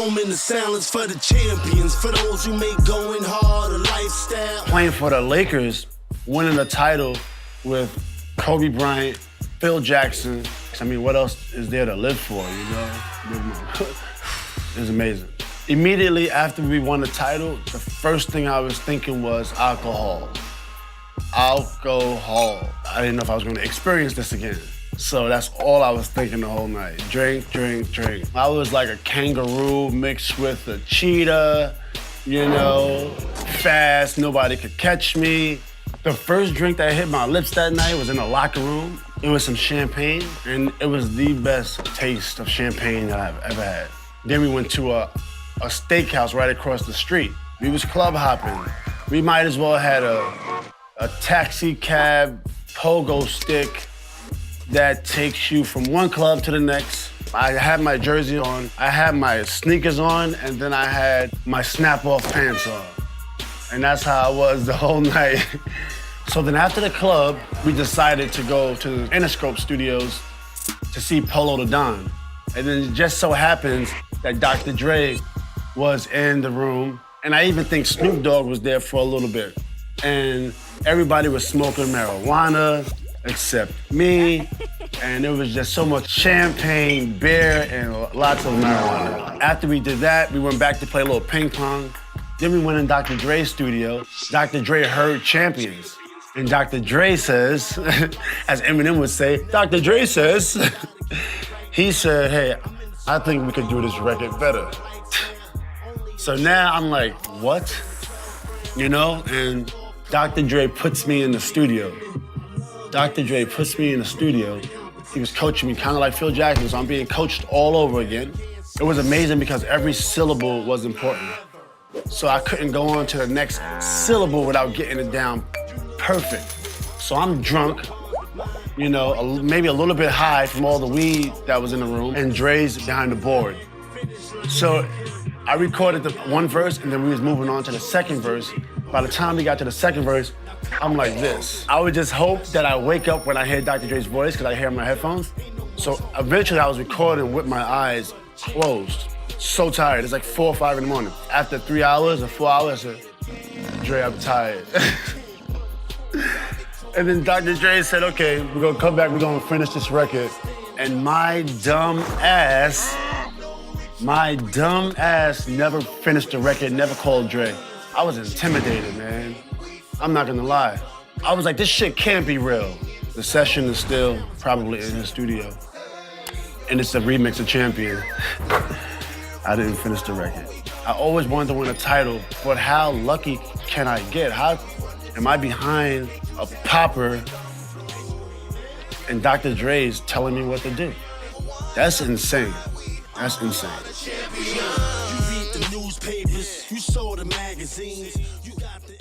moment of silence for the champions, for those who make going hard a lifestyle. Playing for the Lakers, winning the title with Kobe Bryant, Phil Jackson. I mean, what else is there to live for, you know? It was amazing. Immediately after we won the title, the first thing I was thinking was alcohol. Alcohol. I didn't know if I was gonna experience this again. So that's all I was thinking the whole night. Drink, drink, drink. I was like a kangaroo mixed with a cheetah, you know, fast, nobody could catch me. The first drink that hit my lips that night was in the locker room. It was some champagne, and it was the best taste of champagne that I've ever had. Then we went to a steakhouse right across the street. We was club hopping. We might as well had a taxi cab pogo stick that takes you from one club to the next. I had my jersey on, I had my sneakers on, and then I had my snap-off pants on. And that's how I was the whole night. So then after the club, we decided to go to Interscope Studios to see Polo the Don. And then it just so happens that Dr. Dre was in the room, and I even think Snoop Dogg was there for a little bit. And everybody was smoking marijuana except me, and it was just so much champagne, beer, and lots of marijuana. After we did that, we went back to play a little ping pong. Then we went in Dr. Dre's studio. Dr. Dre heard Champions. And Dr. Dre says, as Eminem would say, Dr. Dre says, he said, hey, I think we could do this record better. So now I'm like, what? You know, and Dr. Dre puts me in the studio. Dr. Dre puts me in the studio. He was coaching me kind of like Phil Jackson, so I'm being coached all over again. It was amazing because every syllable was important. So I couldn't go on to the next syllable without getting it down perfect. So I'm drunk, you know, maybe a little bit high from all the weed that was in the room, and Dre's behind the board. So I recorded the one verse, and then we was moving on to the second verse. By the time we got to the second verse, I'm like this. I would just hope that I wake up when I hear Dr. Dre's voice, because I hear my headphones. So eventually I was recording with my eyes closed. So tired, it's like 4 or 5 in the morning. After 3 hours or 4 hours, I said, Dre, I'm tired. And then Dr. Dre said, okay, we're gonna come back, we're gonna finish this record. And my dumb ass never finished the record, never called Dre. I was intimidated, man. I'm not gonna lie. I was like, this shit can't be real. The session is still probably in the studio. And it's a remix of Champion. I didn't finish the record. I always wanted to win a title, but how lucky can I get? How am I behind a popper and Dr. Dre's telling me what to do? That's insane. That's insane. You read the newspapers, you saw the magazines, you got the